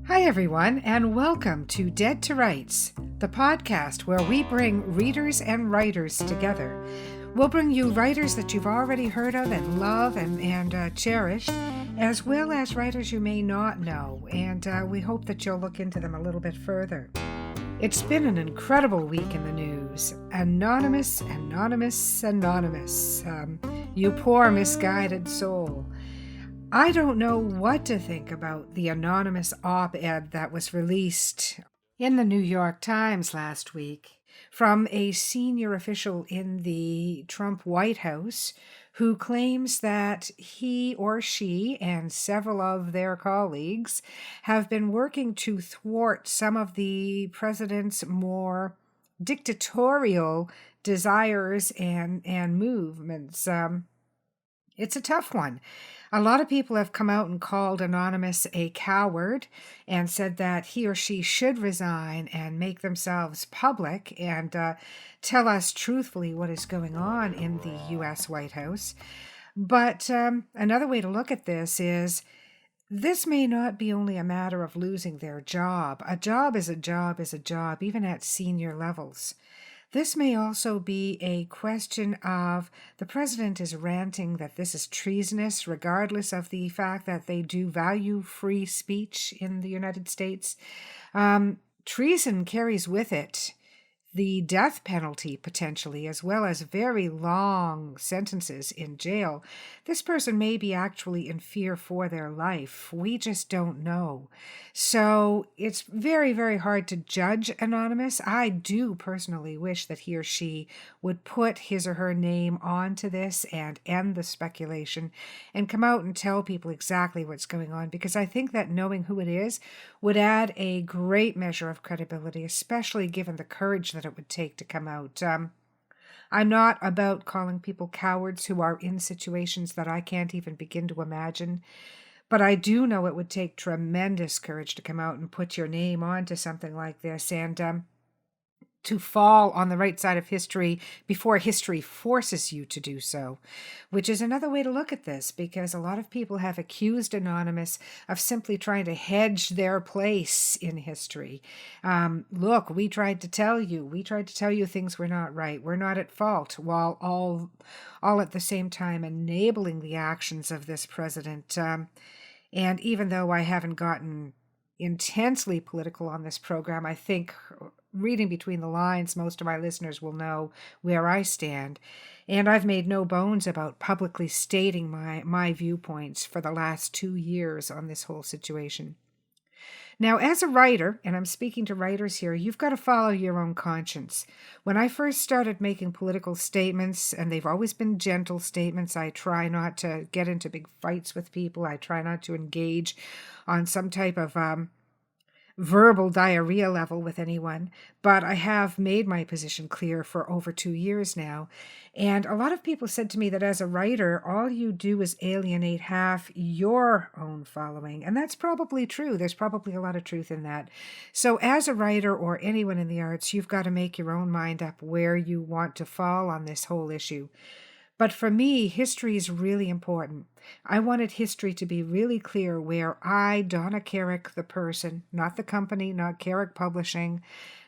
Hi, everyone, and welcome to Dead to Rights, the podcast where we bring readers and writers together. We'll bring you writers that you've already heard of and love and cherished, as well as writers you may not know, and we hope that you'll look into them a little bit further. It's been an incredible week in the news. Anonymous, you poor misguided soul. I don't know what to think about the anonymous op-ed that was released in the New York Times last week from a senior official in the Trump White House who claims that he or she and several of their colleagues have been working to thwart some of the president's more dictatorial desires and movements. It's a tough one. A lot of people have come out and called Anonymous a coward and said that he or she should resign and make themselves public and tell us truthfully what is going on in the U.S. White House. But another way to look at this is this may not be only a matter of losing their job. A job is a job is a job, even at senior levels. This may also be a question of the president is ranting that this is treasonous, regardless of the fact that they do value free speech in the United States. Treason carries with it the death penalty, potentially, as well as very long sentences in jail. This person may be actually in fear for their life. We just don't know. So it's very, very hard to judge Anonymous. I do personally wish that he or she would put his or her name onto this and end the speculation and come out and tell people exactly what's going on, because I think that knowing who it is would add a great measure of credibility, especially given the courage that it would take to come out. I'm not about calling people cowards who are in situations that I can't even begin to imagine, but I do know it would take tremendous courage to come out and put your name onto something like this and to fall on the right side of history before history forces you to do so, which is another way to look at this, because a lot of people have accused Anonymous of simply trying to hedge their place in history. Look, we tried to tell you things were not right. We're not at fault, while all at the same time enabling the actions of this president. And even though I haven't gotten intensely political on this program, I think reading between the lines, most of my listeners will know where I stand. And I've made no bones about publicly stating my viewpoints for the last 2 years on this whole situation. Now, as a writer, and I'm speaking to writers here, you've got to follow your own conscience. When I first started making political statements, and they've always been gentle statements, I try not to get into big fights with people. I try not to engage on some type of verbal diarrhea level with anyone, but I have made my position clear for over 2 years now. And a lot of people said to me that as a writer, all you do is alienate half your own following. And that's probably true. There's probably a lot of truth in that. So as a writer or anyone in the arts, you've got to make your own mind up where you want to fall on this whole issue. But for me, history is really important. I wanted history to be really clear where I, Donna Carrick, the person, not the company, not Carrick Publishing,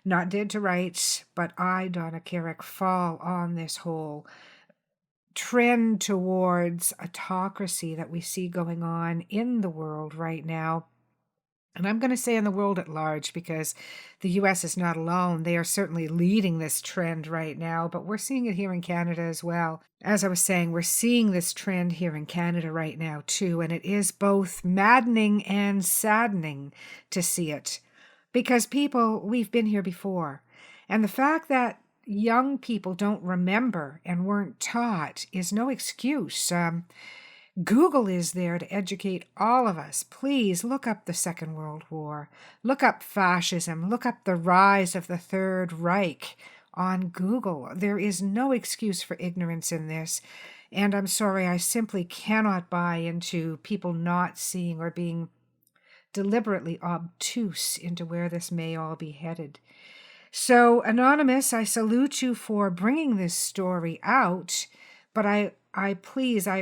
not Dead to Rights, but I, Donna Carrick, fall on this whole trend towards autocracy that we see going on in the world right now. And I'm going to say in the world at large, because the U.S. is not alone. They are certainly leading this trend right now, but we're seeing it here in Canada as well. As I was saying, we're seeing this trend here in Canada right now too, and it is both maddening and saddening to see it. Because people, we've been here before. And the fact that young people don't remember and weren't taught is no excuse. Google is there to educate all of us. Please look up the Second World War. Look up fascism. Look up the rise of the Third Reich on Google. There is no excuse for ignorance in this. And I'm sorry, I simply cannot buy into people not seeing or being deliberately obtuse into where this may all be headed. So, Anonymous, I salute you for bringing this story out. But I I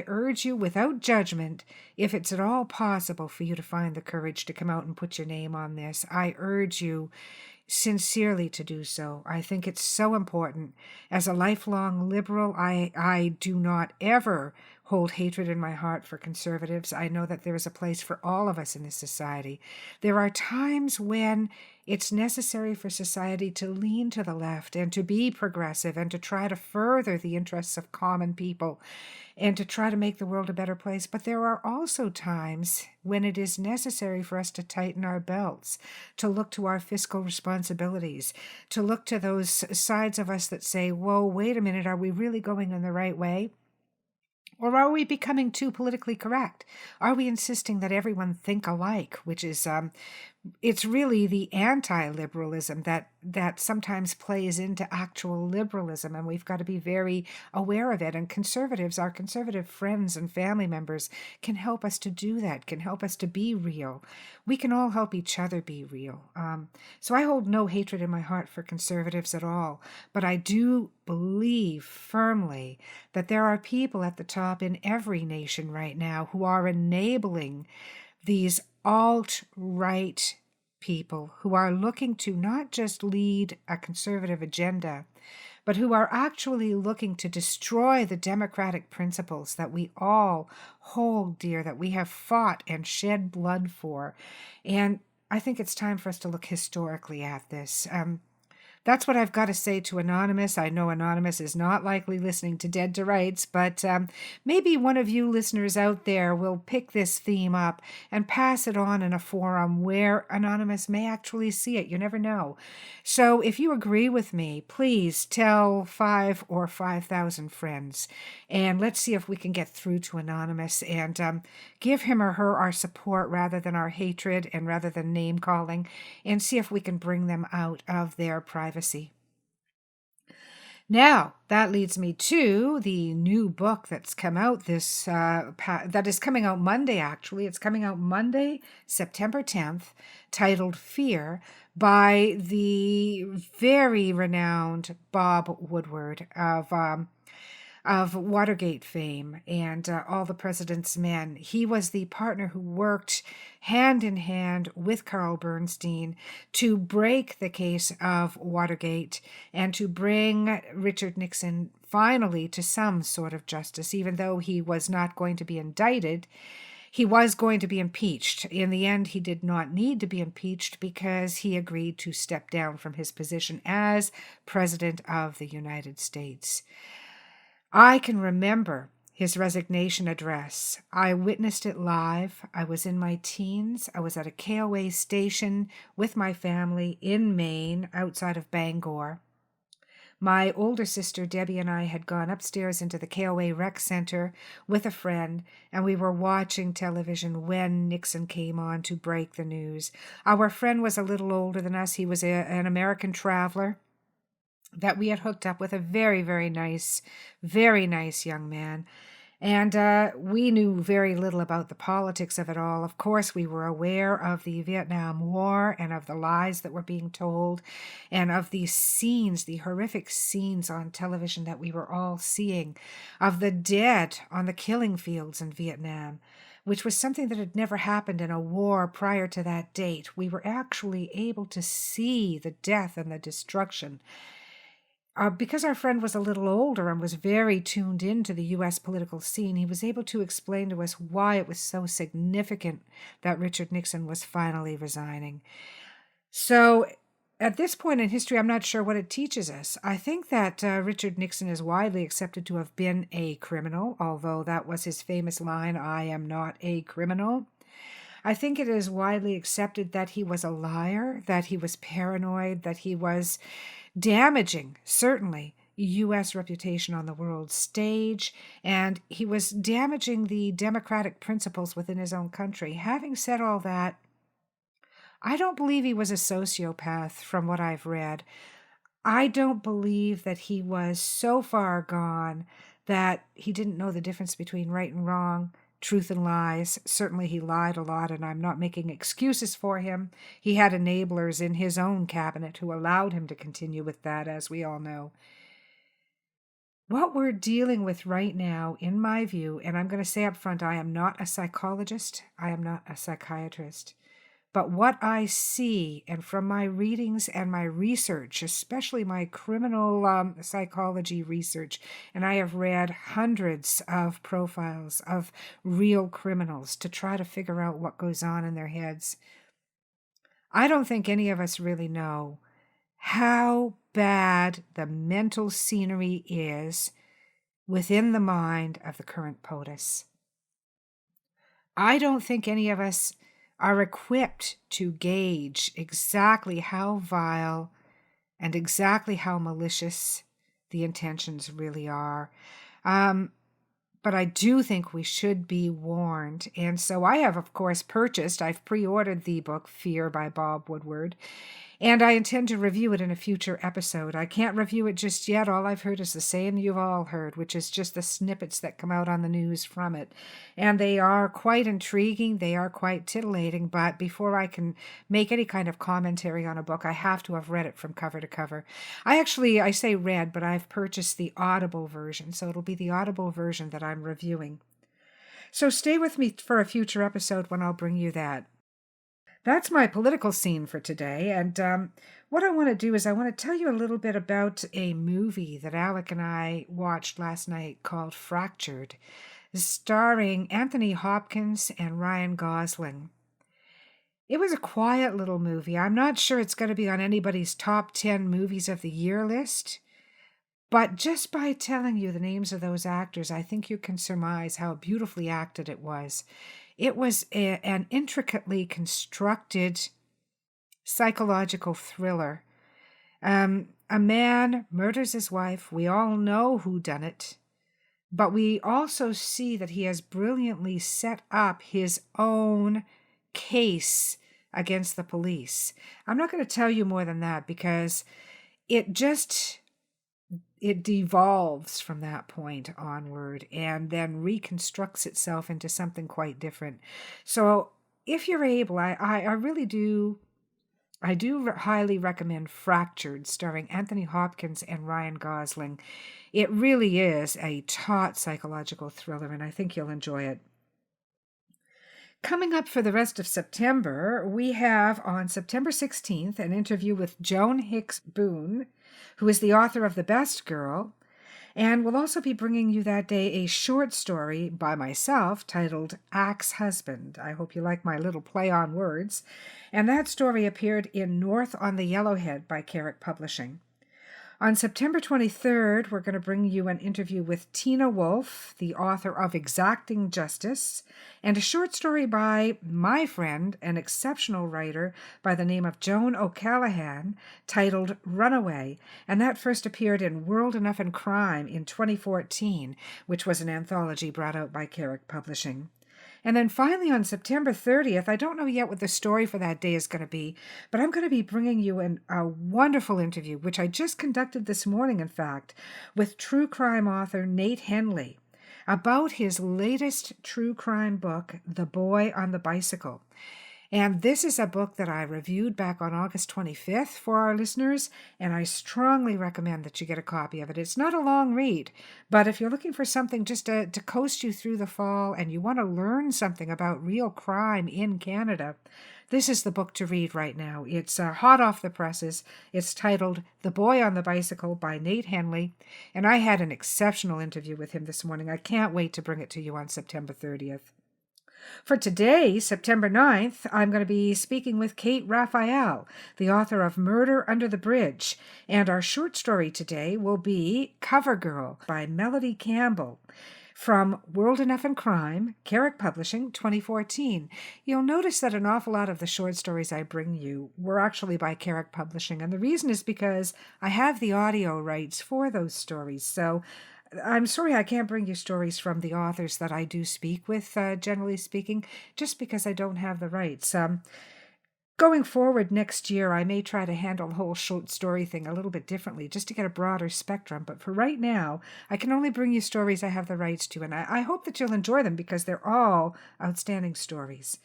urge you without judgment, if it's at all possible for you to find the courage to come out and put your name on this, I urge you sincerely to do so. I think it's so important. As a lifelong liberal, I do not ever hold hatred in my heart for conservatives. I know that there is a place for all of us in this society. There are times when it's necessary for society to lean to the left and to be progressive and to try to further the interests of common people and to try to make the world a better place. But there are also times when it is necessary for us to tighten our belts, to look to our fiscal responsibilities, to look to those sides of us that say, whoa, wait a minute, are we really going in the right way? Or are we becoming too politically correct? Are we insisting that everyone think alike, which is it's really the anti-liberalism that sometimes plays into actual liberalism, and we've got to be very aware of it. And conservatives, our conservative friends and family members, can help us to do that, can help us to be real. We can all help each other be real. So I hold no hatred in my heart for conservatives at all, but I do believe firmly that there are people at the top in every nation right now who are enabling these alt-right people who are looking to not just lead a conservative agenda, but who are actually looking to destroy the democratic principles that we all hold dear, that we have fought and shed blood for. And I think it's time for us to look historically at this. That's what I've got to say to Anonymous. I know Anonymous is not likely listening to Dead to Rights, but maybe one of you listeners out there will pick this theme up and pass it on in a forum where Anonymous may actually see it. You never know. So if you agree with me, please tell 5 or 5,000 friends, and let's see if we can get through to Anonymous and give him or her our support rather than our hatred and rather than name calling, and see if we can bring them out of their privacy. Now, that leads me to the new book that's come out that is coming out Monday, actually. It's coming out Monday, September 10th, titled Fear, by the very renowned Bob Woodward of Watergate fame and All the President's Men. He was the partner who worked hand in hand with Carl Bernstein to break the case of Watergate and to bring Richard Nixon finally to some sort of justice. Even though he was not going to be indicted, he was going to be impeached. In the end, he did not need to be impeached because he agreed to step down from his position as President of the United States. I can remember his resignation address. I witnessed it live. I was in my teens. I was at a KOA station with my family in Maine, outside of Bangor. My older sister, Debbie, and I had gone upstairs into the KOA rec center with a friend, and we were watching television when Nixon came on to break the news. Our friend was a little older than us. He was an American traveler that we had hooked up with, a very, very nice young man. And we knew very little about the politics of it all. Of course, we were aware of the Vietnam War and of the lies that were being told and of these scenes, the horrific scenes on television that we were all seeing, of the dead on the killing fields in Vietnam, which was something that had never happened in a war prior to that date. We were actually able to see the death and the destruction. Because our friend was a little older and was very tuned into the U.S. political scene, he was able to explain to us why it was so significant that Richard Nixon was finally resigning. So at this point in history, I'm not sure what it teaches us. I think that Richard Nixon is widely accepted to have been a criminal, although that was his famous line, "I am not a criminal." I think it is widely accepted that he was a liar, that he was paranoid, that he was damaging, certainly, U.S. reputation on the world stage, and he was damaging the democratic principles within his own country. Having said all that, I don't believe he was a sociopath from what I've read. I don't believe that he was so far gone that he didn't know the difference between right and wrong, truth and lies. Certainly he lied a lot, and I'm not making excuses for him. He had enablers in his own cabinet who allowed him to continue with that, as we all know. What we're dealing with right now, in my view, and I'm going to say up front, I am not a psychologist, I am not a psychiatrist, but what I see, and from my readings and my research, especially my criminal psychology research, and I have read hundreds of profiles of real criminals to try to figure out what goes on in their heads. I don't think any of us really know how bad the mental scenery is within the mind of the current POTUS. I don't think any of us are equipped to gauge exactly how vile and exactly how malicious the intentions really are. But I do think we should be warned. And so I have, of course, I've pre-ordered the book Fear by Bob Woodward, and I intend to review it in a future episode. I can't review it just yet. All I've heard is the same you've all heard, which is just the snippets that come out on the news from it. And they are quite intriguing. They are quite titillating. But before I can make any kind of commentary on a book, I have to have read it from cover to cover. I say read, but I've purchased the Audible version. So it'll be the Audible version that I'm reviewing. So stay with me for a future episode when I'll bring you that. That's my political scene for today, and what I want to do is I want to tell you a little bit about a movie that Alec and I watched last night called Fractured, starring Anthony Hopkins and Ryan Gosling. It was a quiet little movie. I'm not sure it's going to be on anybody's top 10 movies of the year list, but just by telling you the names of those actors, I think you can surmise how beautifully acted it was. It was an intricately constructed psychological thriller. A man murders his wife. We all know who done it. But we also see that he has brilliantly set up his own case against the police. I'm not going to tell you more than that because it devolves from that point onward and then reconstructs itself into something quite different. So if you're able, I really do, highly recommend Fractured, starring Anthony Hopkins and Ryan Gosling. It really is a taut psychological thriller, and I think you'll enjoy it. Coming up for the rest of September, we have on September 16th an interview with Joan Hicks Boone, who is the author of The Best Girl, and we'll also be bringing you that day a short story by myself titled Axe Husband. I hope you like my little play on words. And that story appeared in North on the Yellowhead by Carrick Publishing. On September 23rd, we're going to bring you an interview with Tina Wolfe, the author of Exacting Justice, and a short story by my friend, an exceptional writer by the name of Joan O'Callaghan, titled Runaway, and that first appeared in World Enough and Crime in 2014, which was an anthology brought out by Carrick Publishing. And then finally on September 30th, I don't know yet what the story for that day is going to be, but I'm going to be bringing you a wonderful interview, which I just conducted this morning, in fact, with true crime author Nate Henley about his latest true crime book, The Boy on the Bicycle. And this is a book that I reviewed back on August 25th for our listeners, and I strongly recommend that you get a copy of it. It's not a long read, but if you're looking for something just to coast you through the fall and you want to learn something about real crime in Canada, this is the book to read right now. It's hot off the presses. It's titled The Boy on the Bicycle by Nate Henley, and I had an exceptional interview with him this morning. I can't wait to bring it to you on September 30th. For today, September 9th, I'm going to be speaking with Kate Raphael, the author of Murder Under the Bridge, and our short story today will be Cover Girl by Melody Campbell from World Enough and Crime, Carrick Publishing, 2014. You'll notice that an awful lot of the short stories I bring you were actually by Carrick Publishing, and the reason is because I have the audio rights for those stories, so I'm sorry I can't bring you stories from the authors that I do speak with, generally speaking, just because I don't have the rights. Going forward next year, I may try to handle the whole short story thing a little bit differently, just to get a broader spectrum. But for right now, I can only bring you stories I have the rights to, and I hope that you'll enjoy them because they're all outstanding stories.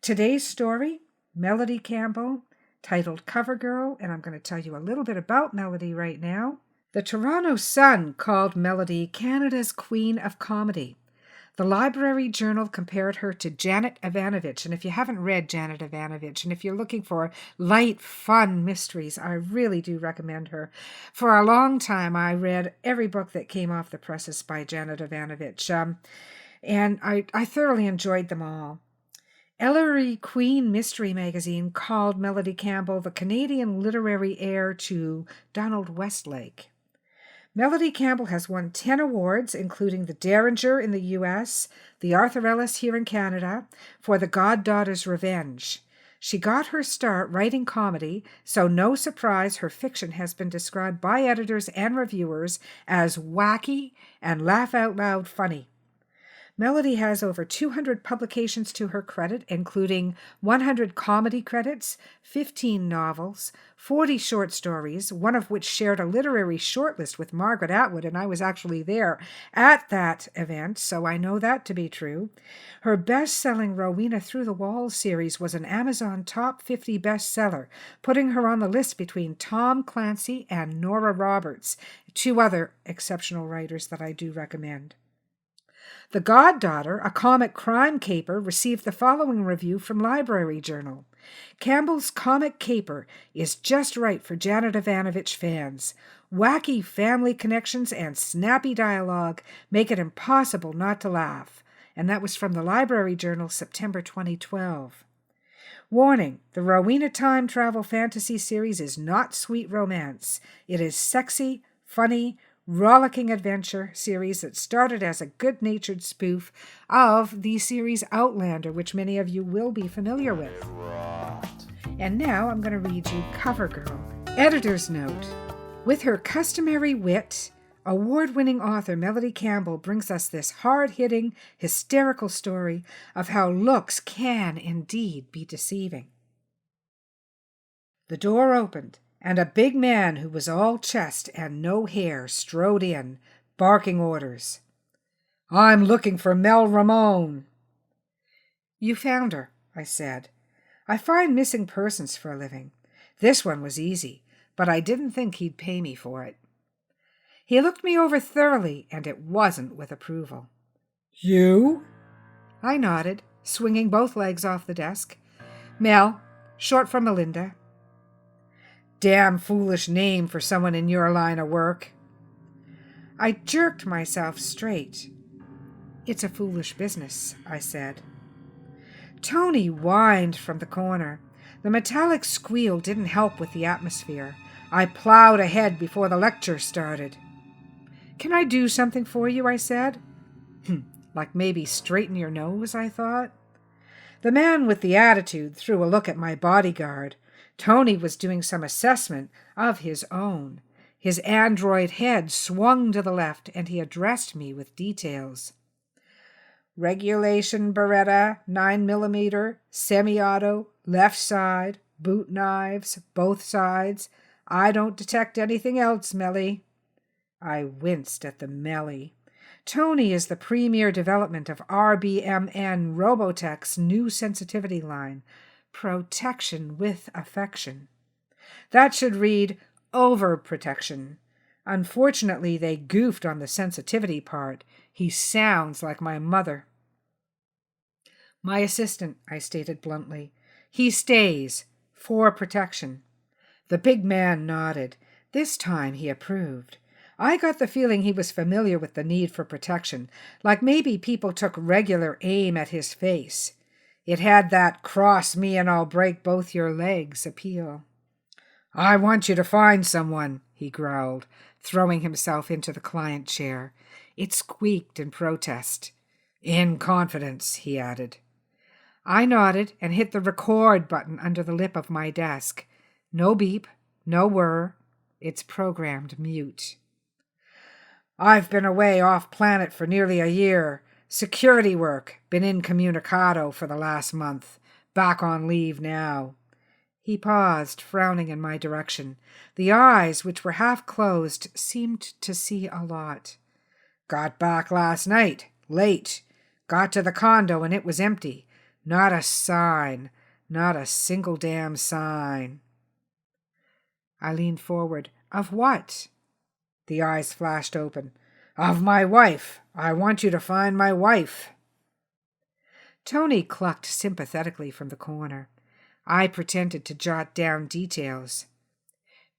Today's story, Melody Campbell, titled Cover Girl, and I'm going to tell you a little bit about Melody right now. The Toronto Sun called Melody Canada's Queen of Comedy. The Library Journal compared her to Janet Evanovich, and if you haven't read Janet Evanovich, and if you're looking for light, fun mysteries, I really do recommend her. For a long time, I read every book that came off the presses by Janet Evanovich, and I thoroughly enjoyed them all. Ellery Queen Mystery Magazine called Melody Campbell the Canadian literary heir to Donald Westlake. Melody Campbell has won 10 awards, including the Derringer in the U.S., the Arthur Ellis here in Canada, for The Goddaughter's Revenge. She got her start writing comedy, so no surprise her fiction has been described by editors and reviewers as wacky and laugh-out-loud funny. Melody has over 200 publications to her credit, including 100 comedy credits, 15 novels, 40 short stories, one of which shared a literary shortlist with Margaret Atwood, and I was actually there at that event, so I know that to be true. Her best-selling Rowena Through the Walls series was an Amazon Top 50 bestseller, putting her on the list between Tom Clancy and Nora Roberts, two other exceptional writers that I do recommend. The Goddaughter, a comic crime caper, received the following review from Library Journal. Campbell's comic caper is just right for Janet Evanovich fans. Wacky family connections and snappy dialogue make it impossible not to laugh. And that was from the Library Journal, September 2012. Warning, the Rowena time travel fantasy series is not sweet romance. It is sexy, funny, rollicking adventure series that started as a good-natured spoof of the series Outlander, which many of you will be familiar with. And now I'm going to read you Cover Girl. Editor's note. With her customary wit, award-winning author Melody Campbell brings us this hard-hitting, hysterical story of how looks can indeed be deceiving. The door opened, and a big man who was all chest and no hair strode in, barking orders. "I'm looking for Mel Ramone." "You found her," I said. I find missing persons for a living. This one was easy, but I didn't think he'd pay me for it. He looked me over thoroughly, and it wasn't with approval. "You?" I nodded, swinging both legs off the desk. "Mel, short for Melinda." "Damn foolish name for someone in your line of work." I jerked myself straight. "It's a foolish business," I said. Tony whined from the corner. The metallic squeal didn't help with the atmosphere. I plowed ahead before the lecture started. "Can I do something for you?" I said. Like maybe straighten your nose, I thought. The man with the attitude threw a look at my bodyguard. Tony was doing some assessment of his own. His android head swung to the left, and he addressed me with details. "Regulation Beretta, 9mm, semi-auto, left side, boot knives, both sides. I don't detect anything else, Melly." I winced at the Melly. Tony is the premier development of RBMN Robotech's new sensitivity line, Protection with Affection. That should read Overprotection. Unfortunately, they goofed on the sensitivity part. He sounds like my mother. "My assistant," I stated bluntly. "He stays, for protection." The big man nodded. This time he approved. I got the feeling he was familiar with the need for protection, like maybe people took regular aim at his face. It had that cross me and I'll break both your legs appeal. "I want you to find someone," he growled, throwing himself into the client chair. It squeaked in protest. "In confidence," he added. I nodded and hit the record button under the lip of my desk. No beep, no whir. It's programmed mute. "I've been away off planet for nearly a year. Security work. Been incommunicado for the last month. Back on leave now." He paused, frowning in my direction. The eyes, which were half closed, seemed to see a lot. "Got back last night. Late. Got to the condo and it was empty. Not a sign. Not a single damn sign." I leaned forward. "Of what?" The eyes flashed open. "Of my wife. I want you to find my wife." Tony clucked sympathetically from the corner. I pretended to jot down details.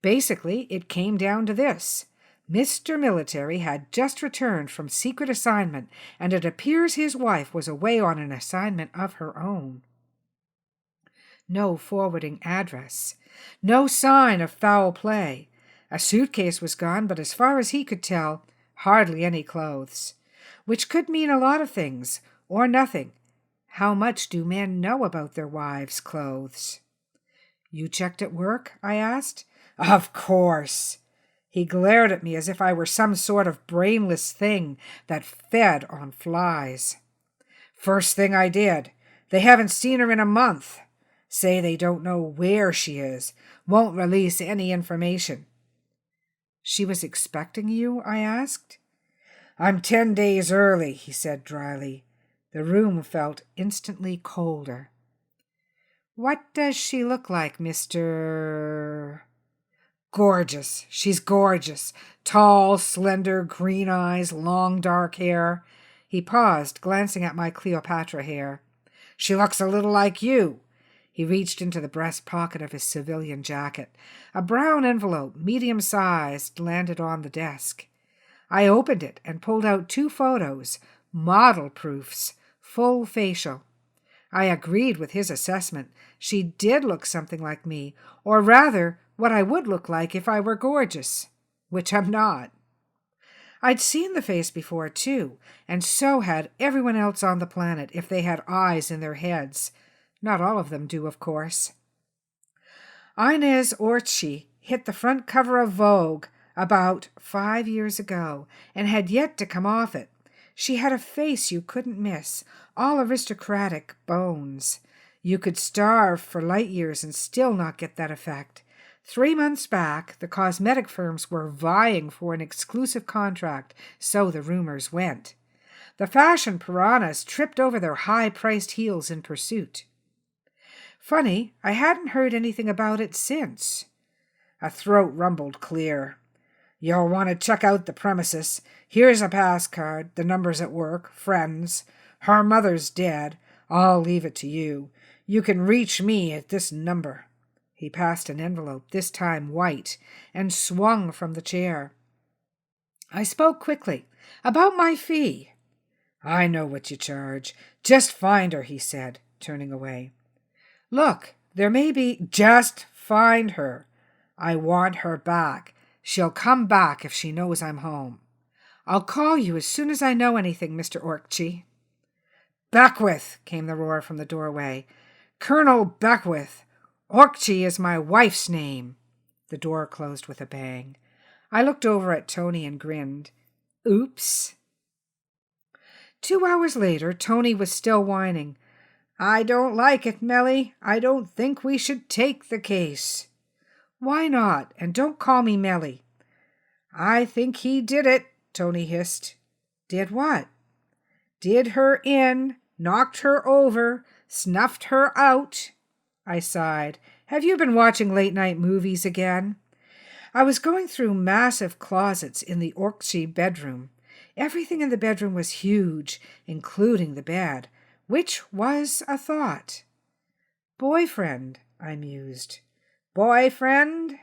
Basically, it came down to this. Mr. Military had just returned from secret assignment, and it appears his wife was away on an assignment of her own. No forwarding address. No sign of foul play. A suitcase was gone, but as far as he could tell, hardly any clothes. Which could mean a lot of things, or nothing. How much do men know about their wives' clothes? "You checked at work?" I asked. "Of course." He glared at me as if I were some sort of brainless thing that fed on flies. "First thing I did. They haven't seen her in a month. Say they don't know where she is. Won't release any information." "She was expecting you?" I asked. "I'm 10 days early," he said dryly. The room felt instantly colder. "What does she look like, Mr.?" "Gorgeous. She's gorgeous. Tall, slender, green eyes, long dark hair." He paused, glancing at my Cleopatra hair. "She looks a little like you." He reached into the breast pocket of his civilian jacket. A brown envelope, medium-sized, landed on the desk. I opened it and pulled out 2 photos, model proofs, full facial. I agreed with his assessment. She did look something like me, or rather, what I would look like if I were gorgeous, which I'm not. I'd seen the face before, too, and so had everyone else on the planet if they had eyes in their heads. Not all of them do, of course. Inez Orchi hit the front cover of Vogue about 5 years ago and had yet to come off it. She had a face you couldn't miss, all aristocratic bones. You could starve for light years and still not get that effect. 3 months back, the cosmetic firms were vying for an exclusive contract, so the rumors went. The fashion piranhas tripped over their high-priced heels in pursuit. Funny, I hadn't heard anything about it since. A throat rumbled clear. "You'll want to check out the premises. Here's a pass card, the numbers at work, friends. Her mother's dead. I'll leave it to you. You can reach me at this number." He passed an envelope, this time white, and swung from the chair. I spoke quickly. "About my fee." "I know what you charge. Just find her," he said, turning away. "Look, there may be—" "Just find her. I want her back. She'll come back if she knows I'm home." "I'll call you as soon as I know anything, Mr. Orchi." "Beckwith," came the roar from the doorway. "Colonel Beckwith. Orchi is my wife's name." The door closed with a bang. I looked over at Tony and grinned. Oops. 2 hours later, Tony was still whining. "I don't like it, Melly. I don't think we should take the case." "Why not? And don't call me Melly." "I think he did it," Tony hissed. "Did what?" "Did her in, knocked her over, snuffed her out." I sighed. "Have you been watching late-night movies again?" I was going through massive closets in the Orchi bedroom. Everything in the bedroom was huge, including the bed, which was a thought. "Boyfriend," I mused. "Boyfriend?"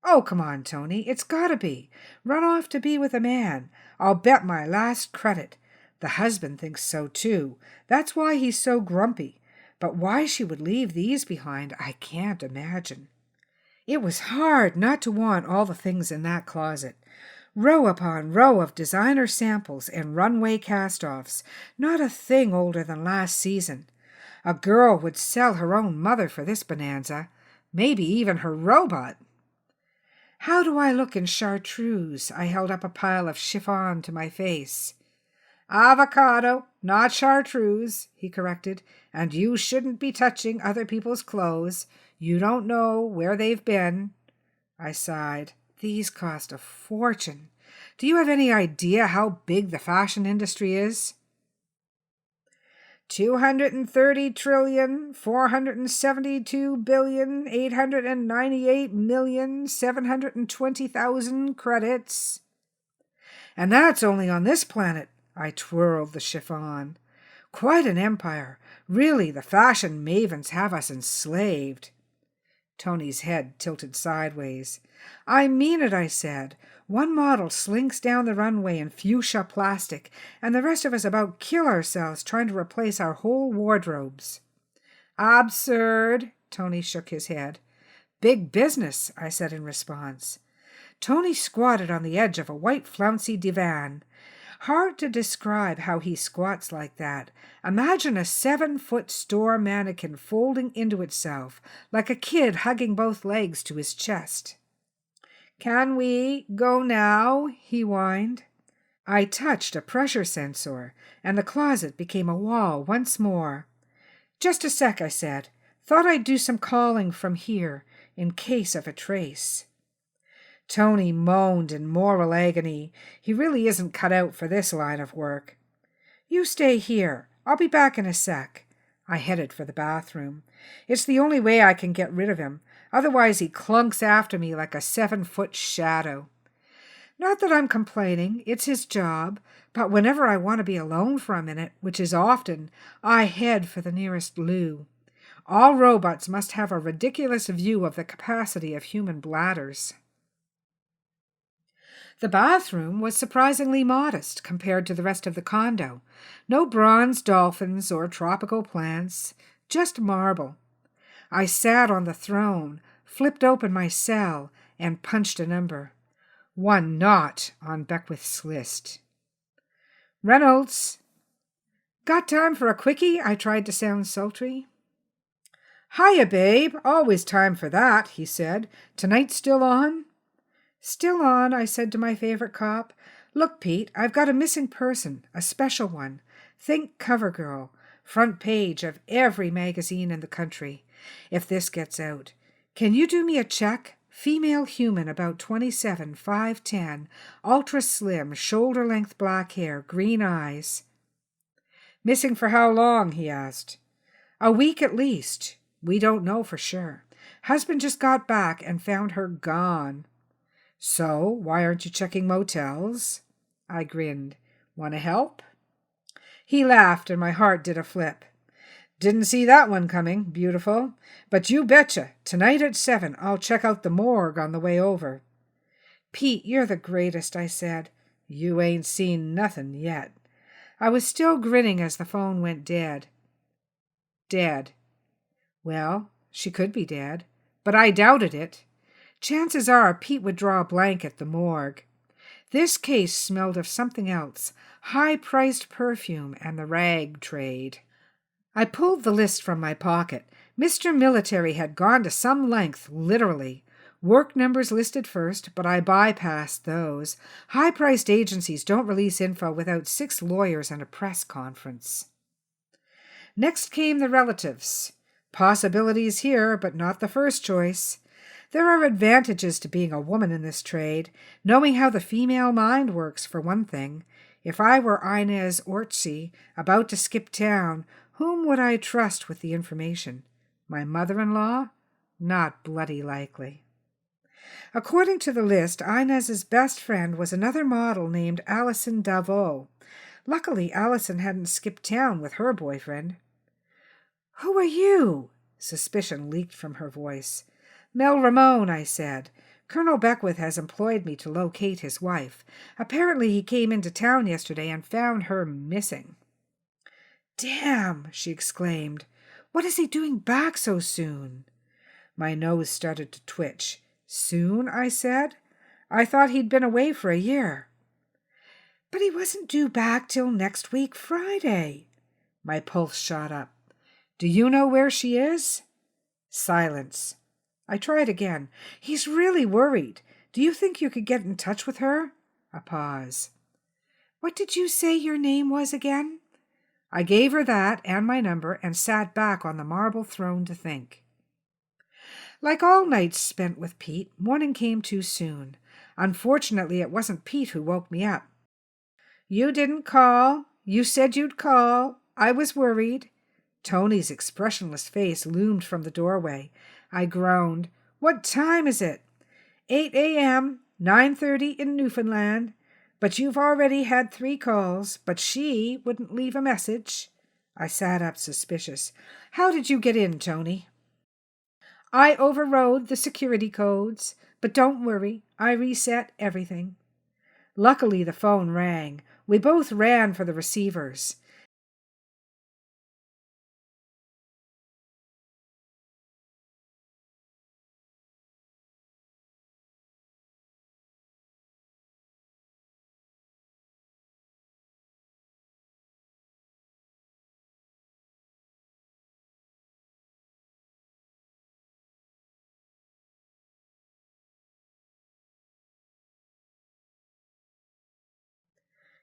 "Oh, come on, Tony. It's gotta be. Run off to be with a man. I'll bet my last credit. The husband thinks so, too. That's why he's so grumpy. But why she would leave these behind, I can't imagine." It was hard not to want all the things in that closet. Row upon row of designer samples and runway cast-offs. Not a thing older than last season. A girl would sell her own mother for this bonanza. Maybe even her robot. "How do I look in chartreuse?" I held up a pile of chiffon to my face. "Avocado, not chartreuse," he corrected. "And you shouldn't be touching other people's clothes. You don't know where they've been." I sighed. These cost a fortune. Do you have any idea how big the fashion industry is? 230,472,898,720,000 credits. And that's only on this planet. I twirled the chiffon. Quite an empire. Really, the fashion mavens have us enslaved. Tony's head tilted sideways. I mean it, I said. One model slinks down the runway in fuchsia plastic, and the rest of us about kill ourselves trying to replace our whole wardrobes. Absurd, Tony shook his head. Big business, I said in response. Tony squatted on the edge of a white flouncy divan. Hard to describe how he squats like that. Imagine a 7-foot store mannequin folding into itself, like a kid hugging both legs to his chest. Can we go now? He whined. I touched a pressure sensor, and the closet became a wall once more. Just a sec, I said. Thought I'd do some calling from here, in case of a trace. Tony moaned in moral agony. He really isn't cut out for this line of work. You stay here. I'll be back in a sec. I headed for the bathroom. It's the only way I can get rid of him. Otherwise he clunks after me like a 7-foot shadow. Not that I'm complaining. It's his job. But whenever I want to be alone for a minute, which is often, I head for the nearest loo. All robots must have a ridiculous view of the capacity of human bladders. The bathroom was surprisingly modest compared to the rest of the condo. No bronze dolphins or tropical plants, just marble. I sat on the throne, flipped open my cell, and punched a number. 1 not on Beckwith's list. Reynolds. Got time for a quickie? I tried to sound sultry. Hiya, babe. Always time for that, he said. Tonight still on? Still on, I said to my favorite cop. Look, Pete, I've got a missing person, a special one. Think cover girl, front page of every magazine in the country. If this gets out, can you do me a check? Female human, about 27, 5'10", ultra slim, shoulder-length black hair, green eyes. Missing for how long? He asked. A week at least. We don't know for sure. Husband just got back and found her gone. So, why aren't you checking motels? I grinned. Want to help? He laughed and my heart did a flip. Didn't see that one coming, beautiful. But you betcha, tonight at 7 I'll check out the morgue on the way over. Pete, you're the greatest, I said. You ain't seen nothing yet. I was still grinning as the phone went dead. Dead. Well, she could be dead, but I doubted it. Chances are Pete would draw a blank at the morgue. This case smelled of something else, high-priced perfume and the rag trade. I pulled the list from my pocket. Mr. Military had gone to some length, literally. Work numbers listed first, but I bypassed those. High-priced agencies don't release info without 6 lawyers and a press conference. Next came the relatives. Possibilities here, but not the first choice. There are advantages to being a woman in this trade, knowing how the female mind works, for one thing. If I were Inez Orczy, about to skip town, whom would I trust with the information? My mother-in-law? Not bloody likely. According to the list, Inez's best friend was another model named Allison Davot. Luckily, Allison hadn't skipped town with her boyfriend. Who are you? Suspicion leaked from her voice. Mel Ramone, I said. Colonel Beckwith has employed me to locate his wife. Apparently he came into town yesterday and found her missing. Damn, she exclaimed. What is he doing back so soon? My nose started to twitch. Soon, I said. I thought he'd been away for a year. But he wasn't due back till next week Friday. My pulse shot up. Do you know where she is? Silence. I tried again. He's really worried. Do you think you could get in touch with her? A pause. What did you say your name was again? I gave her that and my number and sat back on the marble throne to think. Like all nights spent with Pete, morning came too soon. Unfortunately, it wasn't Pete who woke me up. You didn't call. You said you'd call. I was worried. Tony's expressionless face loomed from the doorway. I groaned. What time is it? 8 a.m., 9:30 in Newfoundland. But you've already had 3 calls, but she wouldn't leave a message." I sat up suspicious. "How did you get in, Tony?" "I overrode the security codes, but don't worry, I reset everything." Luckily, the phone rang. We both ran for the receivers.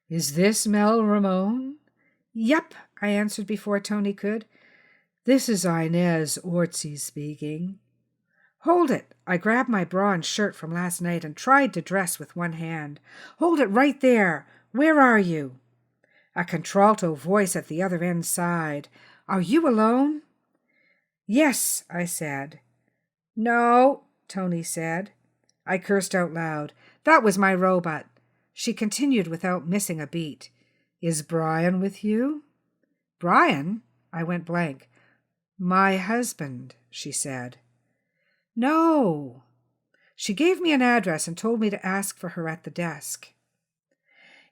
"Is this Mel Ramon?" "Yep," I answered before Tony could. "This is Inez Ortsy speaking." "Hold it." I grabbed my bra and shirt from last night and tried to dress with one hand. "Hold it right there. Where are you?" A contralto voice at the other end sighed. "Are you alone?" "Yes," I said. "No," Tony said. I cursed out loud. That was my robot. She continued without missing a beat. "Is Brian with you?" "Brian?" I went blank. "My husband," she said. "No." She gave me an address and told me to ask for her at the desk.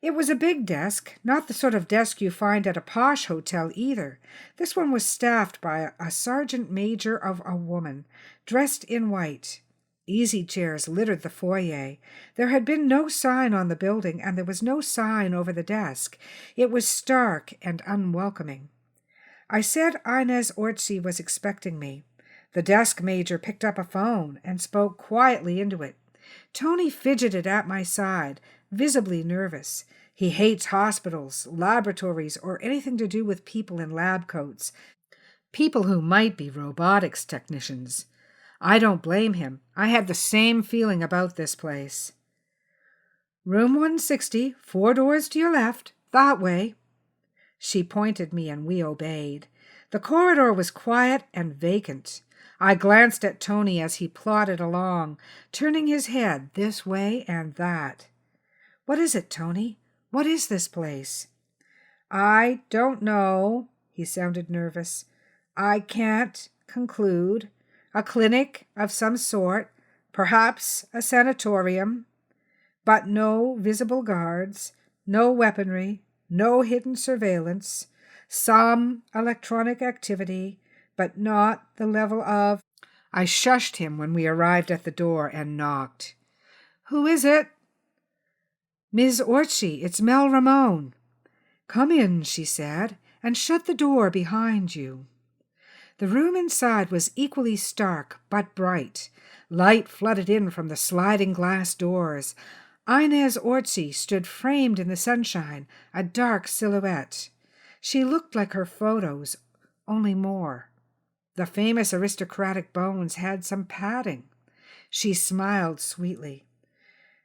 It was a big desk, not the sort of desk you find at a posh hotel either. This one was staffed by a sergeant major of a woman, dressed in white. Easy chairs littered the foyer. There had been no sign on the building, and there was no sign over the desk. It was stark and unwelcoming. I said Inez Ortsy was expecting me. The desk major picked up a phone and spoke quietly into it. Tony fidgeted at my side, visibly nervous. He hates hospitals, laboratories, or anything to do with people in lab coats, people who might be robotics technicians. I don't blame him. I had the same feeling about this place. "Room 160, 4 doors to your left, that way." She pointed me and we obeyed. The corridor was quiet and vacant. I glanced at Tony as he plodded along, turning his head this way and that. "What is it, Tony? What is this place?" "I don't know." He sounded nervous. "I can't conclude. A clinic of some sort, perhaps a sanatorium, but no visible guards, no weaponry, no hidden surveillance, some electronic activity, but not the level of—" I shushed him when we arrived at the door and knocked. "Who is it?" "Ms. Ortsy, it's Mel Ramon." "Come in," she said, "and shut the door behind you." The room inside was equally stark but bright. Light flooded in from the sliding glass doors. Inez Ortsy stood framed in the sunshine, a dark silhouette. She looked like her photos, only more. The famous aristocratic bones had some padding. She smiled sweetly.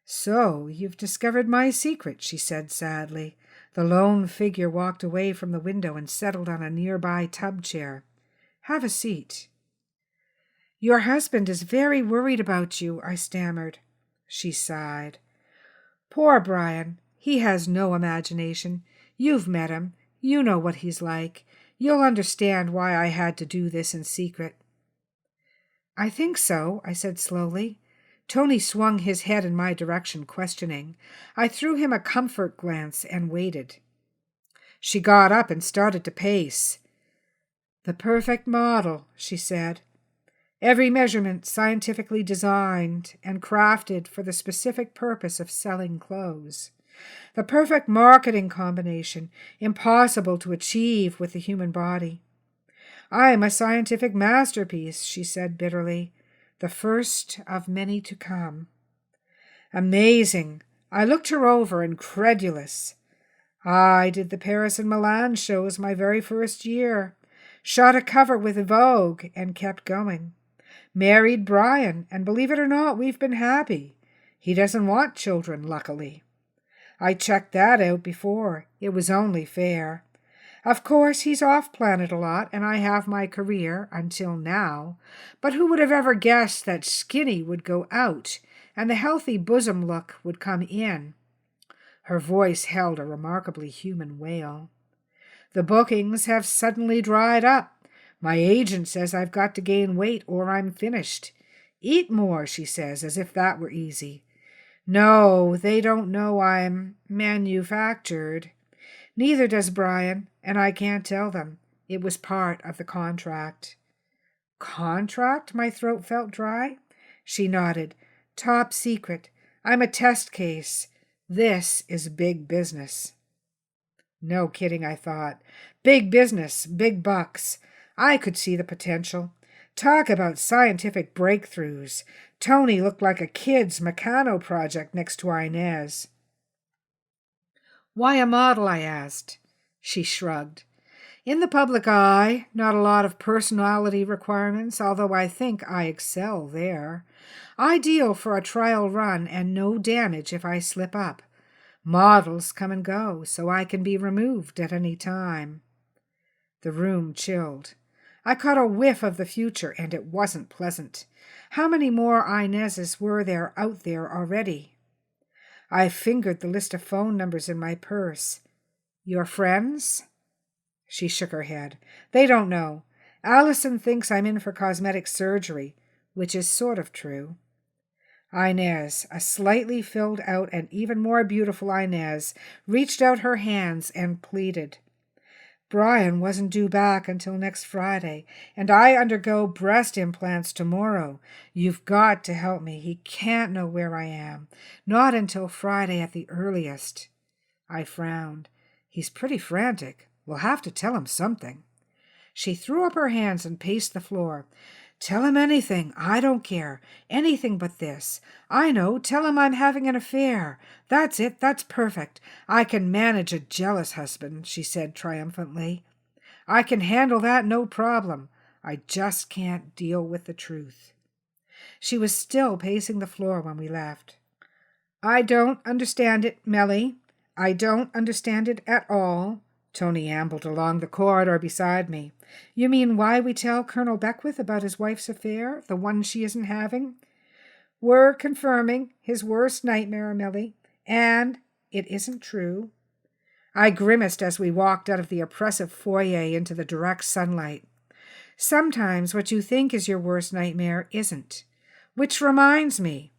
"So you've discovered my secret," she said sadly. The lone figure walked away from the window and settled on a nearby tub chair. "Have a seat." "Your husband is very worried about you," I stammered. She sighed. "Poor Brian. He has no imagination. You've met him. You know what he's like. You'll understand why I had to do this in secret." "I think so," I said slowly. Tony swung his head in my direction, questioning. I threw him a comfort glance and waited. She got up and started to pace. "The perfect model," she said. "Every measurement scientifically designed and crafted for the specific purpose of selling clothes. The perfect marketing combination, impossible to achieve with the human body. I am a scientific masterpiece," she said bitterly, "the first of many to come." Amazing. I looked her over, incredulous. I did the Paris and Milan shows my very first year. Shot a cover with Vogue and kept going. Married Brian, and believe it or not, we've been happy. He doesn't want children, luckily. I checked that out before. It was only fair. Of course, he's off-planet a lot, and I have my career, until now. But who would have ever guessed that skinny would go out, and the healthy bosom look would come in? Her voice held a remarkably human wail. The bookings have suddenly dried up. My agent says I've got to gain weight or I'm finished. Eat more, she says, as if that were easy. No, they don't know I'm manufactured. Neither does Brian, and I can't tell them. It was part of the contract. Contract? My throat felt dry. She nodded. Top secret. I'm a test case. This is big business. No kidding, I thought. Big business, big bucks. I could see the potential. Talk about scientific breakthroughs. Tony looked like a kid's Meccano project next to Inez. Why a model? I asked. She shrugged. In the public eye, not a lot of personality requirements, although I think I excel there. Ideal for a trial run and no damage if I slip up. Models come and go, so I can be removed at any time. The room chilled. I caught a whiff of the future, and it wasn't pleasant. How many more Inezes were there out there already? I fingered the list of phone numbers in my purse. Your friends? She shook her head. They don't know. Allison thinks I'm in for cosmetic surgery, which is sort of true. Inez, a slightly filled out and even more beautiful Inez, reached out her hands and pleaded. Brian wasn't due back until next Friday, and I undergo breast implants tomorrow. You've got to help me. He can't know where I am. Not until Friday at the earliest. I frowned. He's pretty frantic. We'll have to tell him something. She threw up her hands and paced the floor. Tell him anything. I don't care. Anything but this. I know. Tell him I'm having an affair. That's it. That's perfect. I can manage a jealous husband, she said triumphantly. I can handle that no problem. I just can't deal with the truth. She was still pacing the floor when we left. I don't understand it, Melly. I don't understand it at all. Tony ambled along the corridor beside me. You mean why we tell Colonel Beckwith about his wife's affair, the one she isn't having? We're confirming his worst nightmare, Millie, and it isn't true. I grimaced as we walked out of the oppressive foyer into the direct sunlight. Sometimes what you think is your worst nightmare isn't. Which reminds me.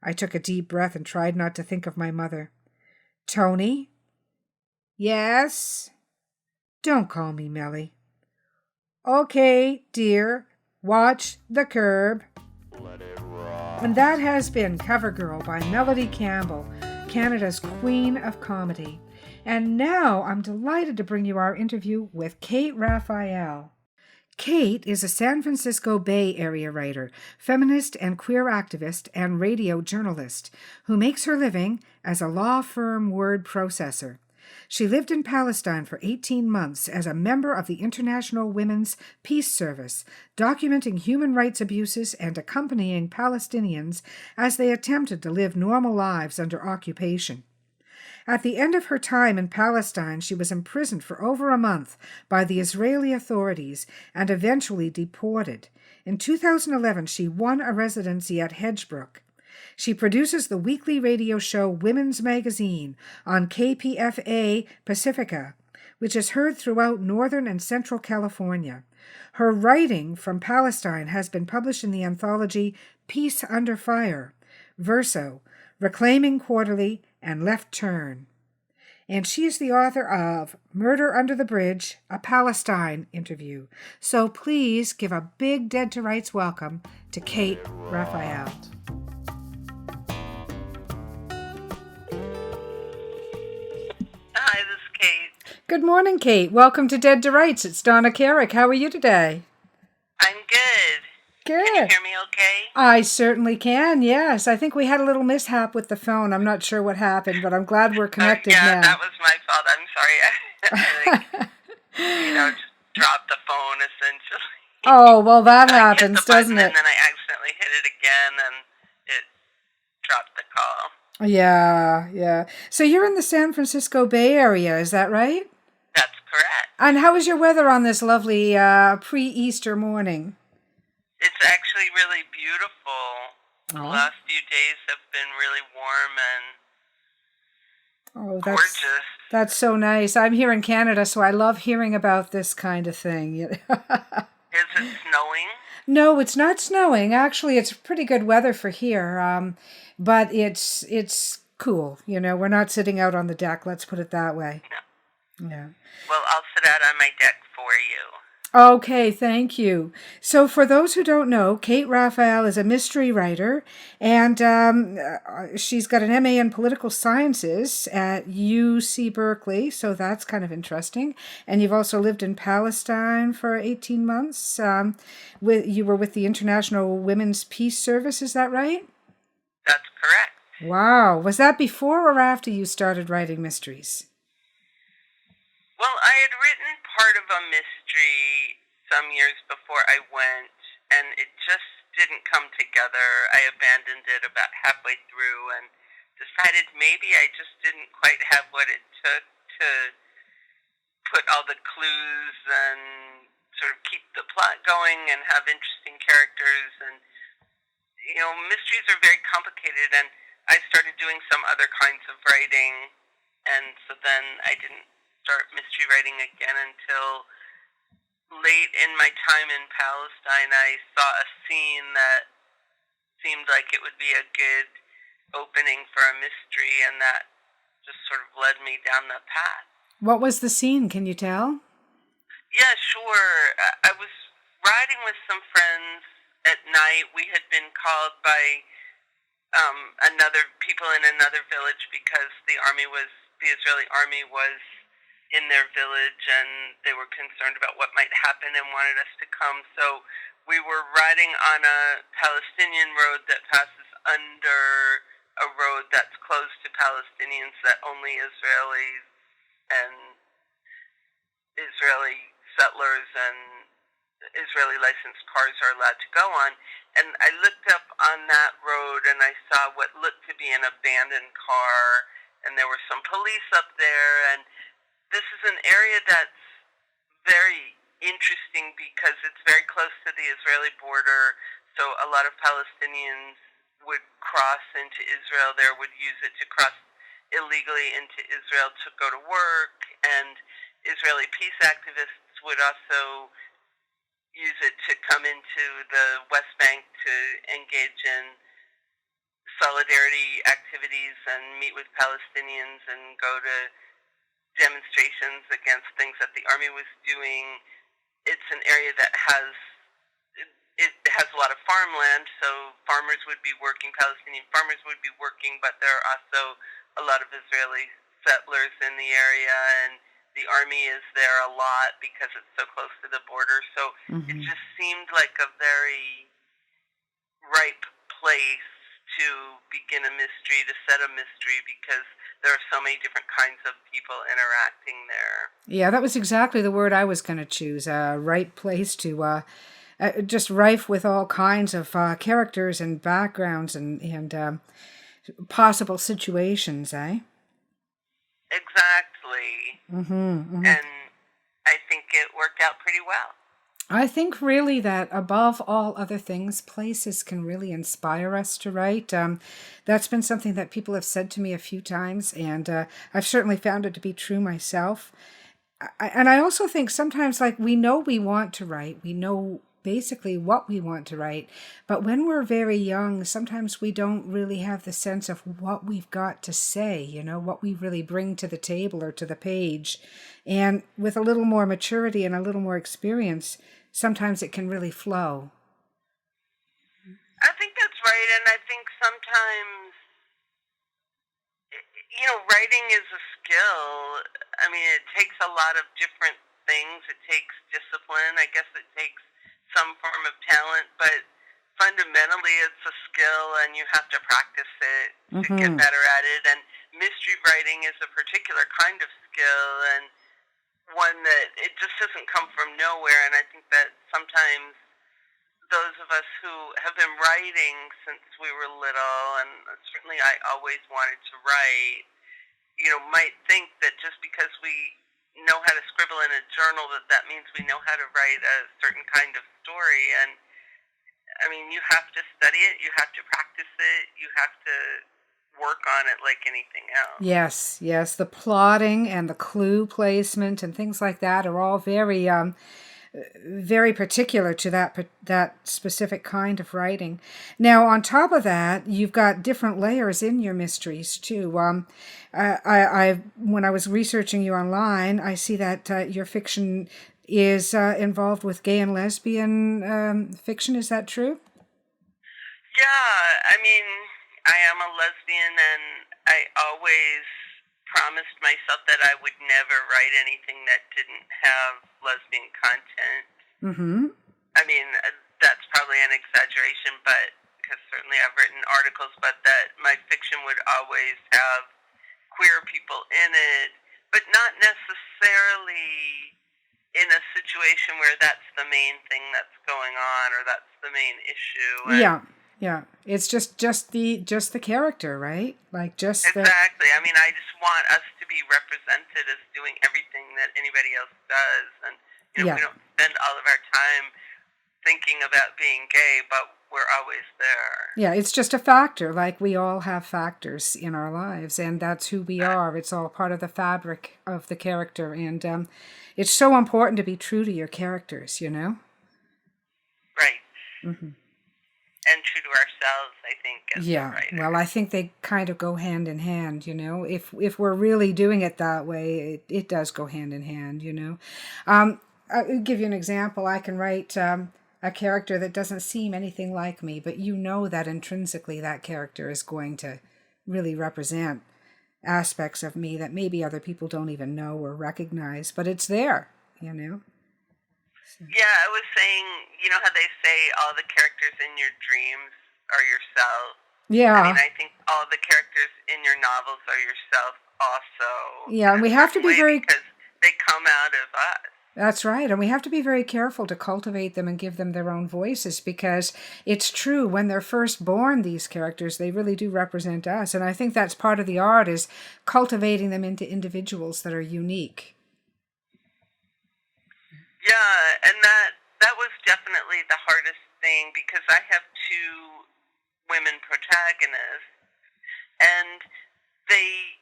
I took a deep breath and tried not to think of my mother. Tony? Yes? Don't call me Melly. Okay, dear. Watch the curb. Let it rock. And that has been Cover Girl by Melody Campbell, Canada's Queen of Comedy. And now I'm delighted to bring you our interview with Kate Raphael. Kate is a San Francisco Bay Area writer, feminist and queer activist, and radio journalist who makes her living as a law firm word processor. She lived in Palestine for 18 months as a member of the International Women's Peace Service, documenting human rights abuses and accompanying Palestinians as they attempted to live normal lives under occupation. At the end of her time in Palestine, she was imprisoned for over a month by the Israeli authorities and eventually deported. In 2011, she won a residency at Hedgebrook. She produces the weekly radio show Women's Magazine on KPFA Pacifica, which is heard throughout northern and central California. Her writing from Palestine has been published in the anthology Peace Under Fire, Verso, Reclaiming Quarterly, and Left Turn. And she is the author of Murder Under the Bridge, a Palestine interview. So please give a big Dead to Rights welcome to Kate Raphael. Hi, this is Kate. Good morning, Kate. Welcome to Dead to Rights. It's Donna Carrick. How are you today? I'm good. Good. Can you hear me okay? I certainly can, yes. I think we had a little mishap with the phone. I'm not sure what happened, but I'm glad we're connected yeah, now. that was my fault. I'm sorry. I just dropped the phone, essentially. Oh, well, that happens, hit the button, doesn't it? And then I accidentally hit it again, and it dropped the call. Yeah. So you're in the San Francisco Bay Area, is that right? That's correct. And how is your weather on this lovely pre-Easter morning? It's actually really beautiful. Oh. The last few days have been really warm, and Oh, gorgeous. that's so nice. I'm here in Canada, so I love hearing about this kind of thing. Is it snowing? No, it's not snowing. Actually, it's pretty good weather for here. But it's cool. We're not sitting out on the deck. Let's put it that way. No. Yeah. Well, I'll sit out on my deck for you. Okay, thank you. So, for those who don't know, Kate Raphael is a mystery writer, and she's got an MA in political sciences at UC Berkeley, so that's kind of interesting. And you've also lived in Palestine for 18 months. You were with the International Women's Peace Service, is that right? That's correct. Wow. Was that before or after you started writing mysteries? Well, I had written part of a mystery some years before I went, and it just didn't come together. I abandoned it about halfway through and decided maybe I just didn't quite have what it took to put all the clues and sort of keep the plot going and have interesting characters. And, mysteries are very complicated, and I started doing some other kinds of writing, and so then I didn't start mystery writing again until late in my time in Palestine. I saw a scene that seemed like it would be a good opening for a mystery, and that just sort of led me down the path. What was the scene? Can you tell? Yeah, sure. I was riding with some friends at night. We had been called by people in another village because the Israeli army was in their village, and they were concerned about what might happen and wanted us to come. So we were riding on a Palestinian road that passes under a road that's closed to Palestinians that only Israelis and Israeli settlers and Israeli licensed cars are allowed to go on. And I looked up on that road and I saw what looked to be an abandoned car, and there were some police up there. And this is an area that's very interesting because it's very close to the Israeli border, so a lot of Palestinians would cross into Israel there, would use it to cross illegally into Israel to go to work, and Israeli peace activists would also use it to come into the West Bank to engage in solidarity activities and meet with Palestinians and go to demonstrations against things that the army was doing. It's an area that has a lot of farmland, so farmers would be working, Palestinian farmers would be working, but there are also a lot of Israeli settlers in the area, and the army is there a lot because it's so close to the border. So it just seemed like a very ripe place to begin a mystery, to set a mystery, because there are so many different kinds of people interacting there. Yeah, that was exactly the word I was going to choose. A ripe place to, just rife with all kinds of characters and backgrounds and possible situations, eh? Exactly. And I think it worked out pretty well. I think really that above all other things, places can really inspire us to write. That's been something that people have said to me a few times, and I've certainly found it to be true myself. And I also think sometimes, like, we know we want to write, we know basically what we want to write, but when we're very young, sometimes we don't really have the sense of what we've got to say, what we really bring to the table or to the page. And with a little more maturity and a little more experience, sometimes it can really flow. I think that's right, and I think sometimes, writing is a skill. I mean, it takes a lot of different things. It takes discipline. I guess it takes some form of talent, but fundamentally it's a skill, and you have to practice it to get better at it. And mystery writing is a particular kind of skill, and one that it just doesn't come from nowhere. And I think that sometimes those of us who have been writing since we were little, and certainly I always wanted to write, might think that just because we know how to scribble in a journal that means we know how to write a certain kind of story. And I mean, you have to study it, you have to practice it, you have to work on it like anything else. Yes, yes. The plotting and the clue placement and things like that are all very very particular to that specific kind of writing. Now, on top of that, you've got different layers in your mysteries too. I when I was researching you online, I see that your fiction is involved with gay and lesbian fiction. Is that true? Yeah, I mean, I am a lesbian, and I always promised myself that I would never write anything that didn't have lesbian content. Mm-hmm. I mean, that's probably an exaggeration, but because certainly I've written articles, but that my fiction would always have queer people in it, but not necessarily in a situation where that's the main thing that's going on or that's the main issue. And Yeah, yeah. It's just the character, right? Like just the exactly. I mean, I just want us to be represented as doing everything that anybody else does, and yeah. we don't spend all of our time thinking about being gay, but we're always there. Yeah, it's just a factor. Like we all have factors in our lives, and that's who we are. It's all part of the fabric of the character, and it's so important to be true to your characters. Right. Mm-hmm. And true to ourselves, I think, as a Yeah. writer. Well, I think they kind of go hand in hand. If we're really doing it that way, it does go hand in hand. I'll give you an example. I can write a character that doesn't seem anything like me, but you know that intrinsically that character is going to really represent aspects of me that maybe other people don't even know or recognize, but it's there. So, Yeah, I was saying, you know how they say all the characters in your dreams are yourself? I yeah, mean, I think all the characters in your novels are yourself also, yeah, in and a we have to certain be way, very. because they come out of us. That's right. And we have to be very careful to cultivate them and give them their own voices because it's true, when they're first born, these characters, they really do represent us. And I think that's part of the art, is cultivating them into individuals that are unique. Yeah, and that was definitely the hardest thing, because I have two women protagonists, and they,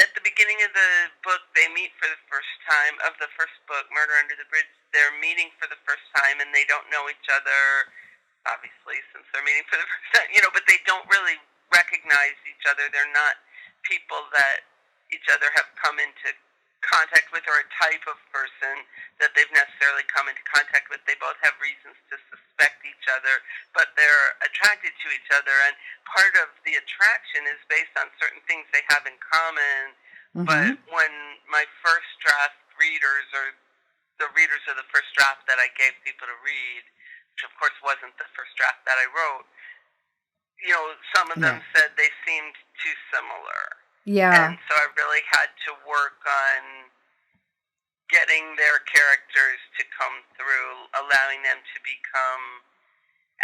at the beginning of the book, they meet for the first time, of the first book, Murder Under the Bridge. They're meeting for the first time, and they don't know each other, obviously, since they're meeting for the first time, but they don't really recognize each other. They're not people that each other have come into contact with, or a type of person that they've necessarily come into contact with. They both have reasons to suspect each other, but they're attracted to each other, and part of the attraction is based on certain things they have in common. Mm-hmm. But when my first draft readers, or the readers of the first draft that I gave people to read, which of course wasn't the first draft that I wrote, some of them Yeah. said they seemed too similar. Yeah. And so I really had to work on getting their characters to come through, allowing them to become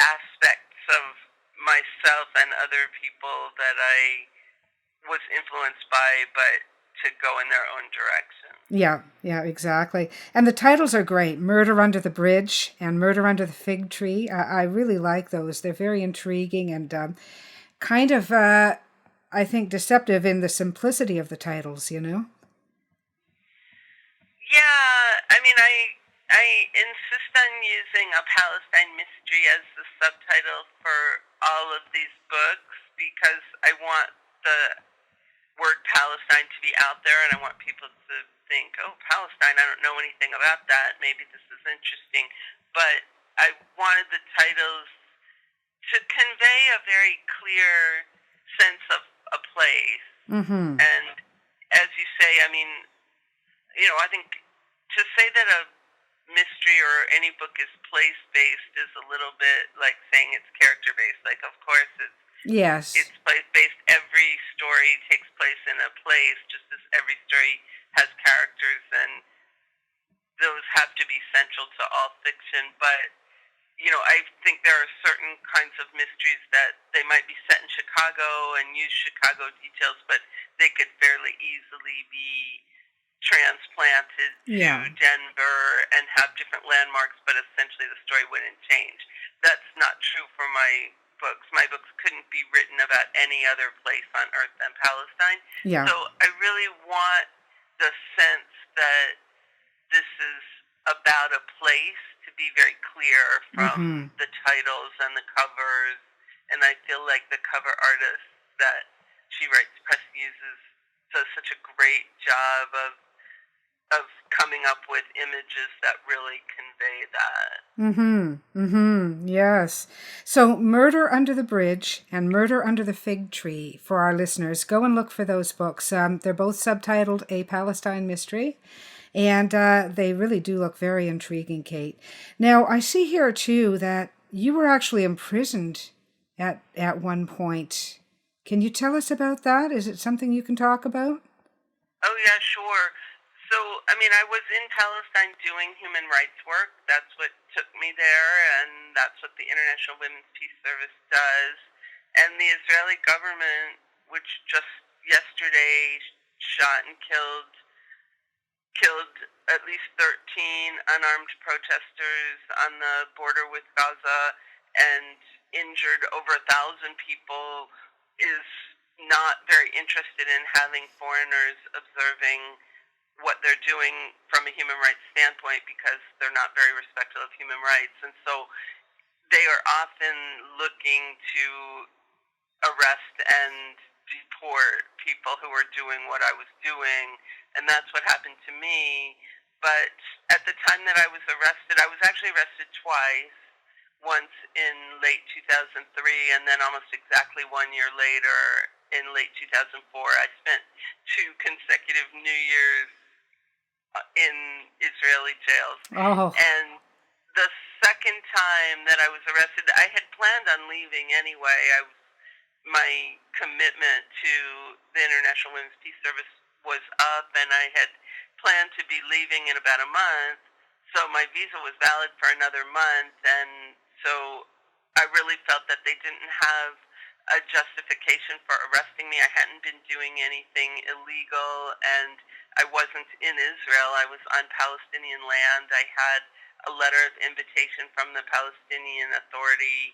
aspects of myself and other people that I was influenced by, but to go in their own direction. Yeah, exactly. And the titles are great. Murder Under the Bridge and Murder Under the Fig Tree. I really like those. They're very intriguing and kind of, I think, deceptive in the simplicity of the titles. Yeah, I mean, I insist on using a Palestine mystery as the subtitle for all of these books, because I want the word Palestine to be out there, and I want people to think, oh, Palestine, I don't know anything about that. Maybe this is interesting. But I wanted the titles to convey a very clear sense of a place. Mm-hmm. And as you say, I mean, I think to say that a mystery or any book is place-based is a little bit like saying it's character-based. Like, of course, Yes. it's place-based. Every story takes place in a place, just as every story has characters, and those have to be central to all fiction. But I think there are certain kinds of mysteries that they might be set in Chicago and use Chicago details, but they could fairly easily be transplanted Yeah. to Denver and have different landmarks, but essentially the story wouldn't change. That's not true for my books. My books couldn't be written about any other place on earth than Palestine. Yeah. So I really want the sense that this is about a place to be very clear Mm-hmm. from the titles and the covers. And I feel like the cover artist that She Writes Press uses does such a great job of coming up with images that really convey that. Mm-hmm. Mm-hmm. Yes. So Murder Under the Bridge and Murder Under the Fig Tree, for our listeners, go and look for those books. They're both subtitled A Palestine Mystery, and they really do look very intriguing, Kate. Now, I see here, too, that you were actually imprisoned at one point. Can you tell us about that? Is it something you can talk about? Oh, yeah, sure. So, I mean, I was in Palestine doing human rights work. That's what took me there, and that's what the International Women's Peace Service does. And the Israeli government, which just yesterday shot and killed at least 13 unarmed protesters on the border with Gaza and injured over 1,000 people, is not very interested in having foreigners observing what they're doing from a human rights standpoint, because they're not very respectful of human rights. And so they are often looking to arrest and deport people who are doing what I was doing. And that's what happened to me. But at the time that I was arrested, I was actually arrested twice. Once in late 2003, and then almost exactly 1 year later in late 2004. I spent 2 consecutive New Years in Israeli jails. Oh. And the second time that I was arrested, I had planned on leaving anyway. My commitment to the International Women's Peace Service was up, and I had planned to be leaving in about a month. So my visa was valid for another month, and so I really felt that they didn't have a justification for arresting me. I hadn't been doing anything illegal, and I wasn't in Israel. I was on Palestinian land. I had a letter of invitation from the Palestinian Authority,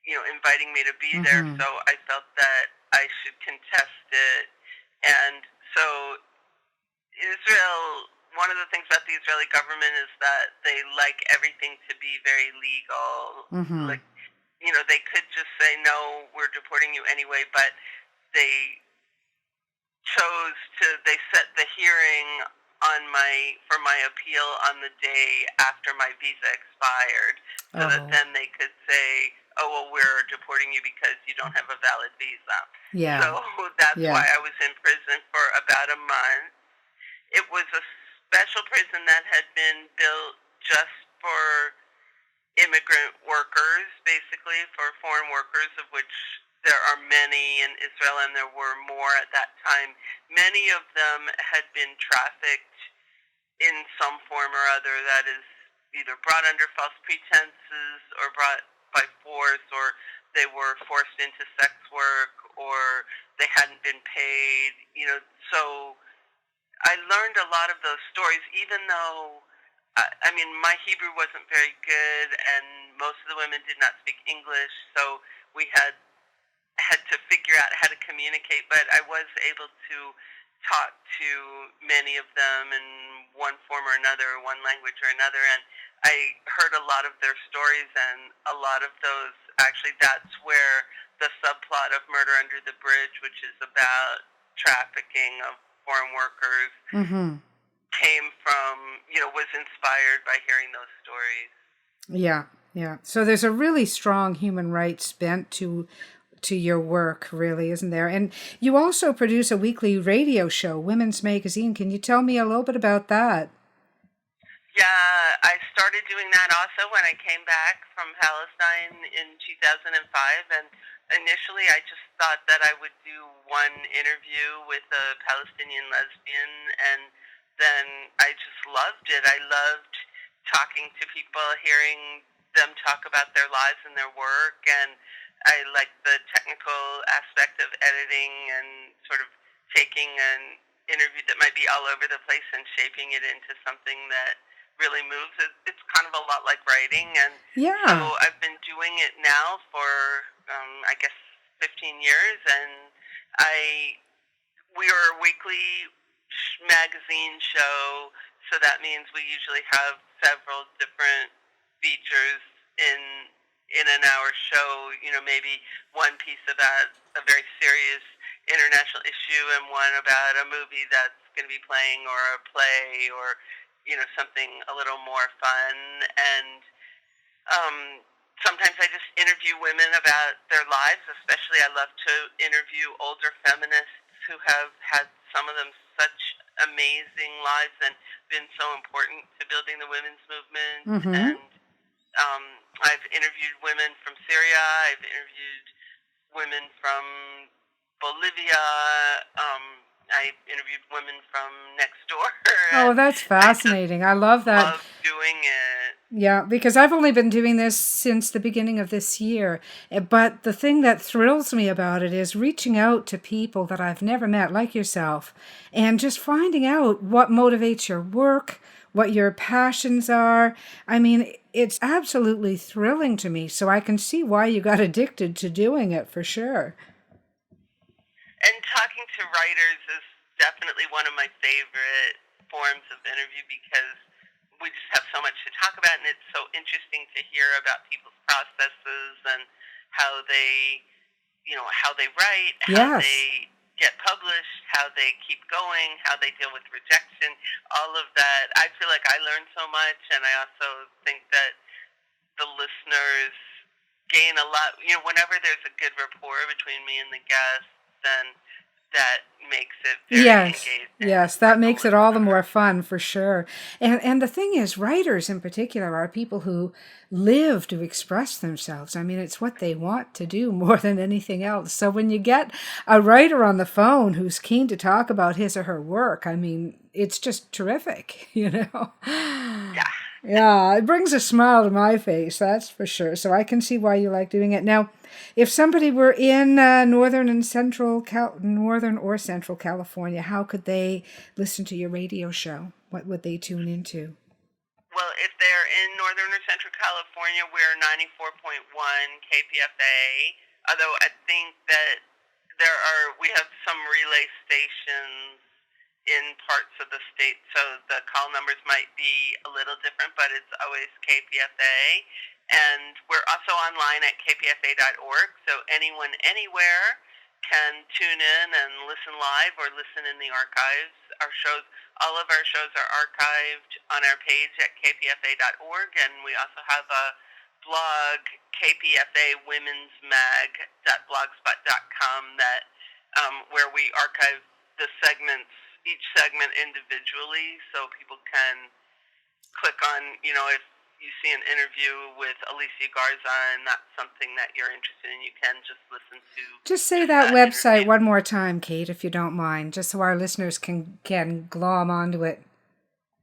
inviting me to be there, so I felt that I should contest it. And so Israel, one of the things about the Israeli government is that they like everything to be very legal. Mm-hmm. Like, they could just say, no, we're deporting you anyway, but they they set the hearing for my appeal on the day after my visa expired, so that then they could say, oh, well, we're deporting you because you don't have a valid visa. Yeah. So that's why I was in prison for about a month. It was a special prison that had been built just for immigrant workers, basically, for foreign workers, of which there are many in Israel, and there were more at that time. Many of them had been trafficked in some form or other, that is, either brought under false pretenses or brought by force, or they were forced into sex work, or they hadn't been paid. So I learned a lot of those stories, even though my Hebrew wasn't very good, and most of the women did not speak English, so we had to figure out how to communicate, but I was able to talk to many of them in one form or another, one language or another, and I heard a lot of their stories, and a lot of those, actually, that's where the subplot of Murder Under the Bridge, which is about trafficking of foreign workers, came from, was inspired by hearing those stories. Yeah, yeah. So there's a really strong human rights bent to your work, really, isn't there? And you also produce a weekly radio show, Women's Magazine. Can you tell me a little bit about that? Yeah, I started doing that also when I came back from Palestine in 2005, and initially I just thought that I would do one interview with a Palestinian lesbian, and then I just loved it. I loved talking to people, hearing them talk about their lives and their work, and I liked the technical aspect of editing and sort of taking an interview that might be all over the place and shaping it into something that really moves. It's kind of a lot like writing, and so I've been doing it now for I guess, 15 years, and we are a weekly magazine show, so that means we usually have several different features in an hour show. Maybe one piece about a very serious international issue and one about a movie that's going to be playing, or a play, or something a little more fun. And sometimes I just interview women about their lives. Especially, I love to interview older feminists who have had, some of them, such amazing lives and been so important to building the women's movement. Mm-hmm. And I've interviewed women from Syria. I've interviewed women from Bolivia. I interviewed women from next door. Oh, that's fascinating. I love that. Love doing it. Yeah, because I've only been doing this since the beginning of this year. But the thing that thrills me about it is reaching out to people that I've never met, like yourself, and just finding out what motivates your work, what your passions are. I mean, it's absolutely thrilling to me, so I can see why you got addicted to doing it, for sure. And talking to writers is definitely one of my favorite forms of interview, because we just have so much to talk about, and it's so interesting to hear about people's processes and how they, how they write, how Yes. they get published, how they keep going, how they deal with rejection, all of that. I feel like I learn so much, and I also think that the listeners gain a lot. Whenever there's a good rapport between me and the guest, then that makes it very engaging. Yes, that makes it all the more fun, for sure. And the thing is, writers in particular are people who live to express themselves. I mean, it's what they want to do more than anything else. So when you get a writer on the phone who's keen to talk about his or her work, I mean, it's just terrific, Yeah. Yeah, it brings a smile to my face, that's for sure. So I can see why you like doing it. Now, if somebody were in northern or central California, how could they listen to your radio show? What would they tune into? Well, if they're in northern or central California, we're 94.1 KPFA. Although I think that we have some relay stations in parts of the state, so the call numbers might be a little different, but it's always KPFA. And we're also online at kpfa.org, so anyone anywhere can tune in and listen live or listen in the archives. All of our shows are archived on our page at kpfa.org, and we also have a blog, kpfawomensmag.blogspot.com, that where we archive the segments, each segment individually, so people can click on, if you see an interview with Alicia Garza and that's something that you're interested in, you can just listen to. Just say that website one more time, Kate, if you don't mind, just so our listeners can glom onto it.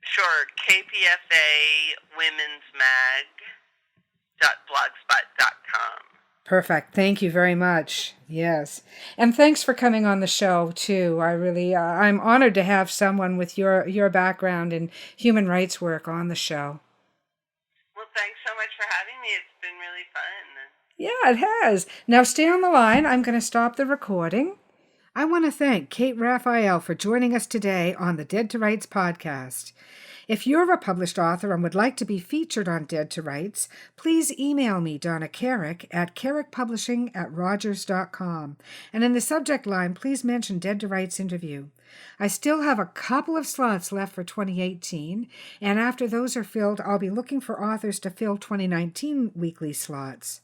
Sure, kpfawomensmag.blogspot.com. Perfect. Thank you very much. Yes. And thanks for coming on the show, too. I'm honored to have someone with your background in human rights work on the show. Well, thanks so much for having me. It's been really fun. Yeah, it has. Now stay on the line. I'm going to stop the recording. I want to thank Kate Raphael for joining us today on the Dead to Rights podcast. If you're a published author and would like to be featured on Dead to Rights, please email me, Donna Carrick, at carrickpublishing@rogers.com. And in the subject line, please mention Dead to Rights interview. I still have a couple of slots left for 2018, and after those are filled, I'll be looking for authors to fill 2019 weekly slots.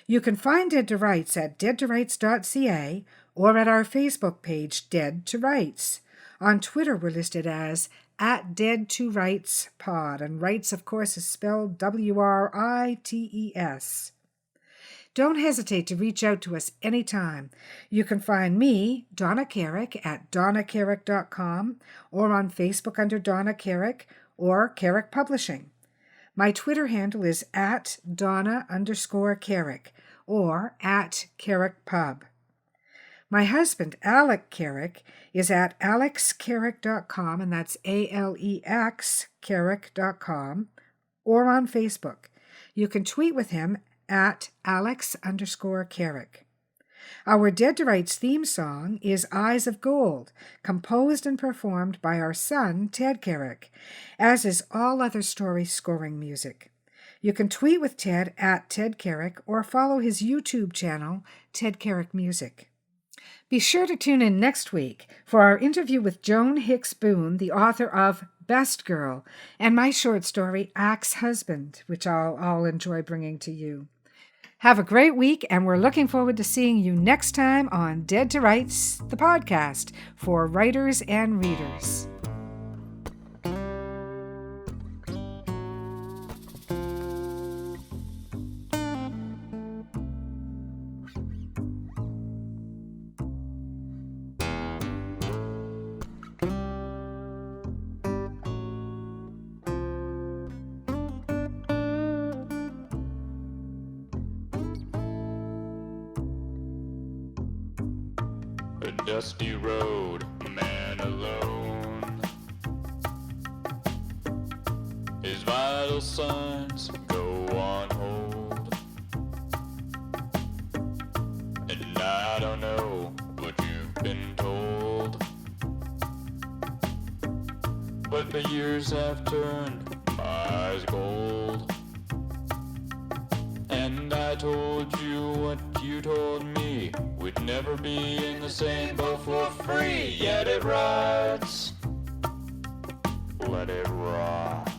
You can find Dead to Rights at deadtorights.ca or at our Facebook page, Dead to Rights. On Twitter, we're listed as @Dead2RightsPod, and rights, of course, is spelled WRITES. Don't hesitate to reach out to us anytime. You can find me, Donna Carrick, at donnacarrick.com, or on Facebook under Donna Carrick or Carrick Publishing. My Twitter handle is @Donna_Carrick or @CarrickPub. My husband, Alec Carrick, is at alexcarrick.com, and that's ALEX Carrick.com, or on Facebook. You can tweet with him at Alex_Carrick. Our Dead to Rights theme song is Eyes of Gold, composed and performed by our son, Ted Carrick, as is all other story scoring music. You can tweet with Ted at Ted Carrick or follow his YouTube channel, Ted Carrick Music. Be sure to tune in next week for our interview with Joan Hicks Boone, the author of Best Girl, and my short story, Axe Husband, which I'll enjoy bringing to you. Have a great week, and we're looking forward to seeing you next time on Dead to Rights, the podcast for writers and readers. A dusty road, a man alone. His vital signs go on hold. And I don't know what you've been told, but the years have turned my eyes gold. And I told you what you told me, we'd never be in the same boat for free. Yet it rides, let it rock.